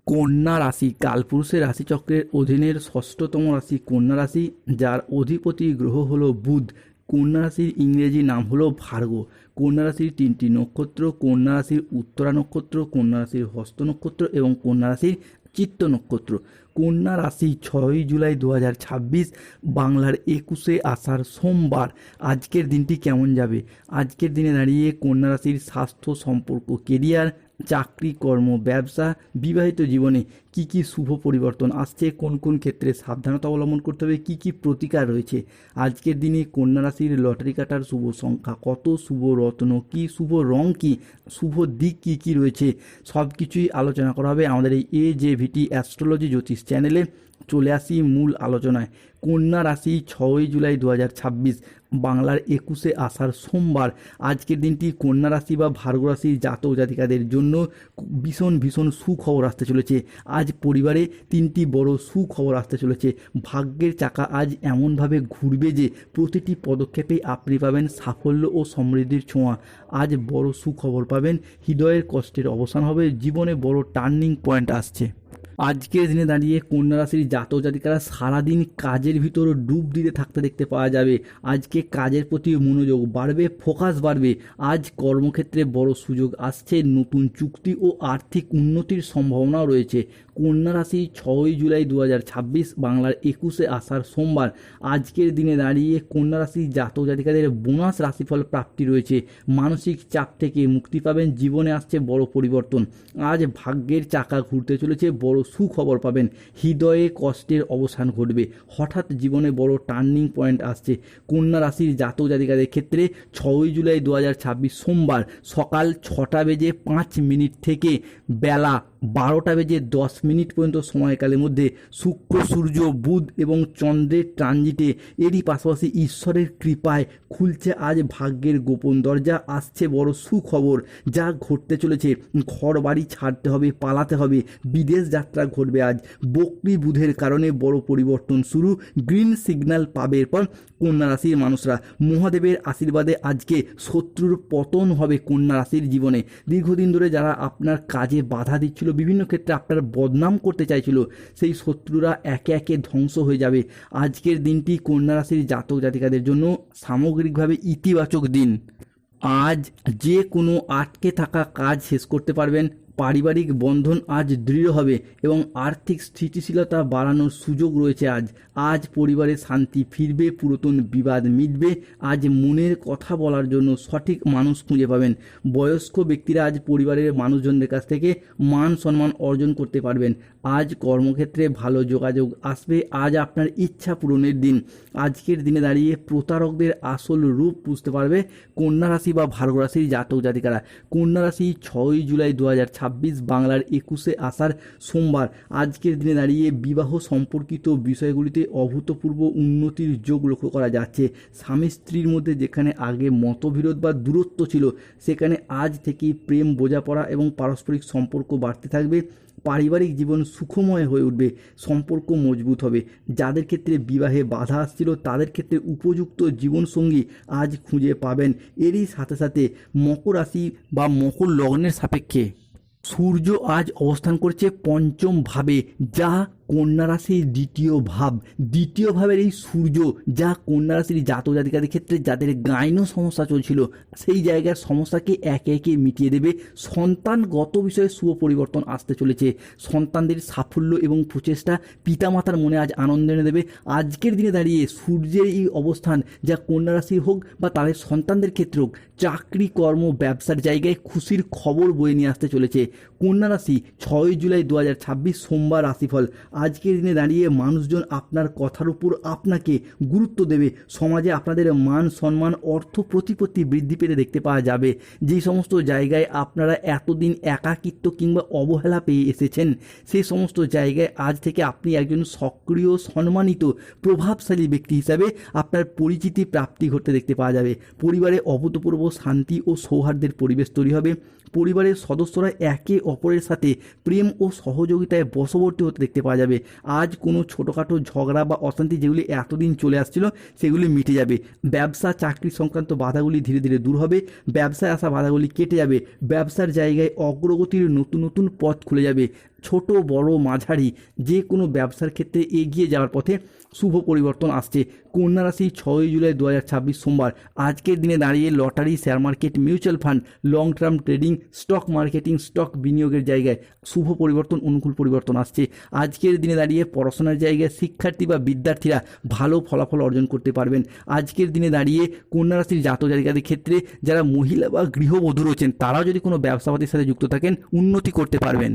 কন্যা রাশি কালপুরুষের রাশিচক্রের অধীনের ষষ্ঠতম রাশি কন্যা রাশি, যার অধিপতি গ্রহ হলো বুধ। কন্যা রাশির ইংরেজি নাম হলো ভার্গ। কন্যা রাশির তিনটি নক্ষত্র: কন্যা রাশির উত্তরা নক্ষত্র, কন্যা রাশির হস্ত নক্ষত্র এবং কন্যা রাশির চিত্ত নক্ষত্র। কন্যা রাশি 6ই জুলাই 2026 বাংলার 21শে আষাঢ় সোমবার। আজকের দিনটি কেমন যাবে? আজকের দিনে দাঁড়িয়ে কন্যা রাশির স্বাস্থ্য, সম্পর্ক, কেরিয়ার, চাকরি, কর্ম, ব্যবসা, বিবাহিত জীবনে কি কি শুভ পরিবর্তন আসছে, কোন কোন ক্ষেত্রে সাবধানতা অবলম্বন করতে হবে, কি কি প্রতিকার রয়েছে। আজকের দিনে কন্যা রাশির লটারি কাটার শুভ সংখ্যা কত, শুভ রত্ন কি, শুভ রং কি, শুভ দিক কি কি রয়েছে, সব কিছুই আলোচনা করা হবে আমাদের এই AJVT অ্যাস্ট্রোলজি জ্যোতিষ চ্যানেলে। চলে আসি মূল আলোচনায়। কন্যা রাশি 6ই জুলাই 2026 বাংলার 21শে আষাঢ় সোমবার। আজকের দিনটি কন্যা রাশি বা ভার্গ রাশির জাতক জাতিকাদের জন্য ভীষণ ভীষণ সুখবর আসতে চলেছে। আজ পরিবারে তিনটি বড় সুখবর আসতে চলেছে। ভাগ্যের চাকা আজ এমনভাবে ঘুরবে যে প্রতিটি পদক্ষেপেই আপনি পাবেন সাফল্য ও সমৃদ্ধির ছোঁয়া। আজ বড় সুখবর পাবেন, হৃদয়ের কষ্টের অবসান হবে, জীবনে বড় টার্নিং পয়েন্ট আসছে। আজকের দিনে দাঁড়িয়ে কন্যা রাশির জাতক জাতিকারা সারাদিন কাজের ভিতর ডুব দিতে থাকতে দেখতে পাওয়া যাবে। আজকে কাজের প্রতি মনোযোগ বাড়বে, ফোকাস বাড়বে। আজ কর্মক্ষেত্রে বড় সুযোগ আসছে, নতুন চুক্তি ও আর্থিক উন্নতির সম্ভাবনাও রয়েছে। কন্যা রাশি 6ই জুলাই 2026 বাংলার 21শে আষাঢ় সোমবার। আজকের দিনে দাঁড়িয়ে কন্যা রাশির জাতক জাতিকাদের বোনাস রাশিফল প্রাপ্তি রয়েছে। মানসিক চাপ থেকে মুক্তি পাবেন, জীবনে আসছে বড় পরিবর্তন। আজ ভাগ্যের চাকা ঘুরতে চলেছে, বড় সুখবর পাবেন, হৃদয়ে কষ্টের অবসান ঘটবে, হঠাৎ জীবনে বড় টার্নিং পয়েন্ট আসছে। কন্যা রাশির জাতক জাতিকাদের ক্ষেত্রে 6ই জুলাই 2026 সোমবার সকাল 6টা বেজে 5 মিনিট থেকে বেলা 12টা বেজে 10 মিনিট পর্যন্ত সময়কালের মধ্যে শুক্র, সূর্য, বুধ এবং চন্দ্রের ট্রানজিটে, এরই পাশাপাশি ঈশ্বরের কৃপায় খুলছে আজ ভাগ্যের গোপন দরজা। আসছে বড় সুখবর, যা ঘটতে চলেছে। ঘর বাড়ি ছাড়তে হবে, পালাতে হবে, বিদেশ যাত্রা ঘটবে আজ। বক্রী বুধের কারণে বড় পরিবর্তন শুরু, গ্রিন সিগন্যাল পাবে। এরপর কন্যা রাশির মানুষরা মহাদেবের আশীর্বাদে আজকে শত্রুর পতন হবে কন্যা রাশির জীবনে। দীর্ঘদিন ধরে যারা আপনার কাজে বাধা দিচ্ছিল, বিভিন্ন ক্ষেত্রে আপনার বদনাম করতে চাইছিল, সেই শত্রুরা একে একে ধ্বংস হয়ে যাবে। আজকের দিনটি কন্যা রাশির জাতক জাতিকাদের জন্য সামগ্রিকভাবে ইতিবাচক দিন। আজ যে কোনো আটকে থাকা কাজ শেষ করতে পারবেন, পারিবারিক বন্ধন আজ দৃঢ় হবে এবং আর্থিক স্থিতিশীলতা বাড়ানোর সুযোগ রয়েছে। আজ পরিবারে শান্তি ফিরবে, পুরাতন বিবাদ মিটবে। আজ মনের কথা বলার জন্য সঠিক মানুষ খুঁজে পাবেন। বয়স্ক ব্যক্তিরা আজ পরিবারের মানুষজনদের কাছ থেকে মান সম্মান অর্জন করতে পারবেন। আজ কর্মক্ষেত্রে ভালো যোগাযোগ আসবে। আজ আপনার ইচ্ছা পূরণের দিন। আজকের দিনে দাঁড়িয়ে প্রতারকদের আসল রূপ বুঝতে পারবে কন্যা রাশি বা ভার্গ রাশির জাতক জাতিকারা। কন্যা রাশি 6ই জুলাই 2026 বাংলার 21শে আষাঢ় সোমবার। আজকের দিনে দাঁড়িয়ে বিবাহ সম্পর্কিত বিষয়গুলিতে অভূতপূর্ব উন্নতির যোগ লক্ষ্য করা যাচ্ছে। স্বামী স্ত্রীর মধ্যে যেখানে আগে মতবিরোধ বা দূরত্ব ছিল, সেখানে আজ থেকেই প্রেম, বোঝাপড়া এবং পারস্পরিক সম্পর্ক বাড়তে থাকবে। পারিবারিক জীবন সুখময় হয়ে উঠবে, সম্পর্ক মজবুত হবে। যাদের ক্ষেত্রে বিবাহে বাধা আসছিল, তাদের ক্ষেত্রে উপযুক্ত জীবনসঙ্গী আজ খুঁজে পাবেন। এরই সাথে সাথে মকর রাশি বা মকর লগ্নের সাপেক্ষে সূর্য আজ অবস্থান করছে পঞ্চম ভাবে, যা কন্যা রাশির দ্বিতীয় ভাব। দ্বিতীয় ভাবের এই সূর্য, যা কন্যা রাশির জাতক জাতিকাদের ক্ষেত্রে যাদের গাইনো সমস্যা চলছিল, সেই জায়গার সমস্যাকে একে একে মিটিয়ে দেবে। সন্তানগত বিষয়ে শুভ পরিবর্তন আসতে চলেছে। সন্তানদের সাফল্য এবং প্রচেষ্টা পিতামাতার মনে আজ আনন্দ এনে দেবে। আজকের দিনে দাঁড়িয়ে সূর্যের এই অবস্থান, যা কন্যা রাশির হোক বা তাদের সন্তানদের ক্ষেত্রে হোক, চাকরি, কর্ম, ব্যবসার জায়গায় খুশির খবর বয়ে নিয়ে আসতে চলেছে। কন্যা রাশি 6ই জুলাই 2026 সোমবার রাশিফল। আজকের দিনে দাঁড়িয়ে মানুষজন আপনার কথার উপর আপনাকে গুরুত্ব দেবে। সমাজে আপনাদের মান সম্মান, অর্থ প্রতিপত্তি বৃদ্ধি পেতে দেখতে পাওয়া যাবে। যেই সমস্ত জায়গায় আপনারা এতদিন একাকিত্ব কিংবা অবহেলা পেয়ে এসেছেন, সেই সমস্ত জায়গায় আজ থেকে আপনি একজন সক্রিয়, সম্মানিত, প্রভাবশালী ব্যক্তি হিসাবে আপনার পরিচিতি প্রাপ্তি ঘটতে দেখতে পাওয়া যাবে। পরিবারে অভূতপূর্ব শান্তি ও সৌহার্দ্যের পরিবেশ তৈরি হবে। পরিবারের সদস্যরা একে অপরের সাথে প্রেম ও সহযোগিতায় বশবর্তী হতে দেখতে পাওয়া যাবে। আজ কোনো ছোটোখাটো ঝগড়া বা অশান্তি যেগুলি এতদিন চলে আসছিল, সেগুলি মিটে যাবে। ব্যবসা, চাকরি সংক্রান্ত বাধাগুলি ধীরে ধীরে দূর হবে। ব্যবসায় আসা বাধাগুলি কেটে যাবে। ব্যবসার জায়গায় অগ্রগতির নতুন নতুন পথ খুলে যাবে। ছোট বড় মাঝারি যে কোনো ব্যবসার ক্ষেত্রে এগিয়ে যাওয়ার পথে শুভ পরিবর্তন আসছে। কন্যা রাশি 6 জুলাই 2026 সোমবার। আজকের দিনে দাঁড়িয়ে lottery, share market, mutual fund, long term trading, stock marketing, stock বিনিয়োগের জায়গায় শুভ পরিবর্তন, অনুকূল পরিবর্তন আসছে। আজকের দিনে দাঁড়িয়ে পড়াশোনার জায়গায় শিক্ষার্থী বা বিদ্যার্থীরা ভালো ফলাফল অর্জন করতে পারবেন। আজকের দিনে দাঁড়িয়ে কন্যা রাশির জাতক জাতিকাদের ক্ষেত্রে যারা মহিলা বা গৃহবধূ রয়েছেন তারাও যদি কোনো ব্যবসাপাতির সাথে যুক্ত থাকেন উন্নতি করতে পারবেন।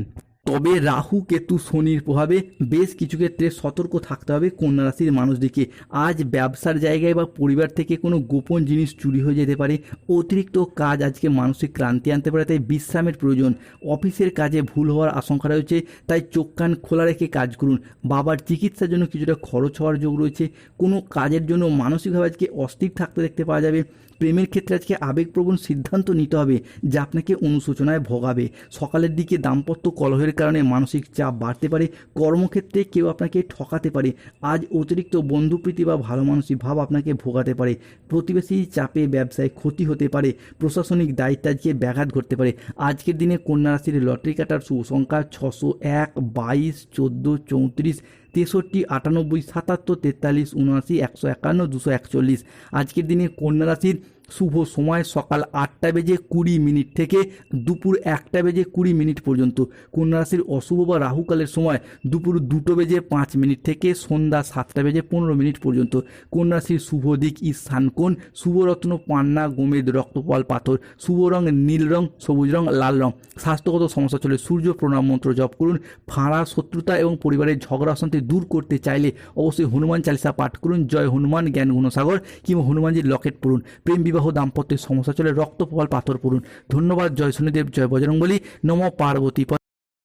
তবে রাহু, কেতু, শনির প্রভাবে বেশ কিছু ক্ষেত্রে সতর্ক থাকতে হবে কন্যা রাশির মানুষদেরকে। আজ ব্যবসার জায়গায় বা পরিবার থেকে কোনো গোপন জিনিস চুরি হয়ে যেতে পারে। অতিরিক্ত কাজ আজকে মানসিক ক্লান্তি আনতে পারে, তাই বিশ্রামের প্রয়োজন। অফিসের কাজে ভুল হওয়ার আশঙ্কা রয়েছে, তাই চোখ কান খোলা রেখে কাজ করুন। বাবার চিকিৎসার জন্য কিছুটা খরচ হওয়ার যোগ রয়েছে। কোনো কাজের জন্য মানসিকভাবে আজকে অস্থির থাকতে দেখতে পাওয়া যাবে। প্রেমের ক্ষেত্রে আজকে আবেগপ্রবণ সিদ্ধান্ত নিতে হবে যা আপনাকে অনুশোচনায় ভোগাবে। সকালের দিকে দাম্পত্য কলহের কারণে মানসিক চাপ বাড়তে পারে। কর্মক্ষেত্রে কেউ আপনাকে ঠকাতে পারে। আজ অতিরিক্ত বন্ধুপ্রীতি বা ভালো মানসিক ভাব আপনাকে ভোগাতে পারে। প্রতিবেশী চাপে ব্যবসায় ক্ষতি হতে পারে। প্রশাসনিক দায়িত্ব আজকে ব্যাঘাত ঘটতে পারে। আজকের দিনে কন্যা রাশির লটারি কাটার শুভ সংখ্যা 601, 22, 14, 34, 63, 98, 77, 43, 79, 151, 241। আজকের দিনে কন্যা রাশির শুভ সময় সকাল 8:20 থেকে দুপুর 1:20 পর্যন্ত। কন্যা রাশির অশুভ বা রাহুকালের সময় দুপুর 2:05 থেকে সন্ধ্যা 7:15 পর্যন্ত। কন্যা রাশির শুভ দিক ঈশান কোণ। শুভরত্ন পান্না, গোমেদ, রক্তপাল পাথর। শুভ রং নীল রং, সবুজ রং, লাল রং। স্বাস্থ্যগত সমস্যা চলে সূর্য প্রণাম মন্ত্র জপ করুন। ফাঁড়া, শত্রুতা এবং পরিবারের ঝগড়া অশান্তি দূর করতে চাইলে অবশ্যই হনুমান চালিসা পাঠ করুন। জয় হনুমান জ্ঞান গুণসাগর কিংবা হনুমানজির লকেট পড়ুন। প্রেম বিবাহ দাম্পত্যের সমস্যা চলে রক্তপাল পাথর পড়ুন। ধন্যবাদ। জয় শনিদেব, জয় বজরংবলী, নমঃ পার্বতী।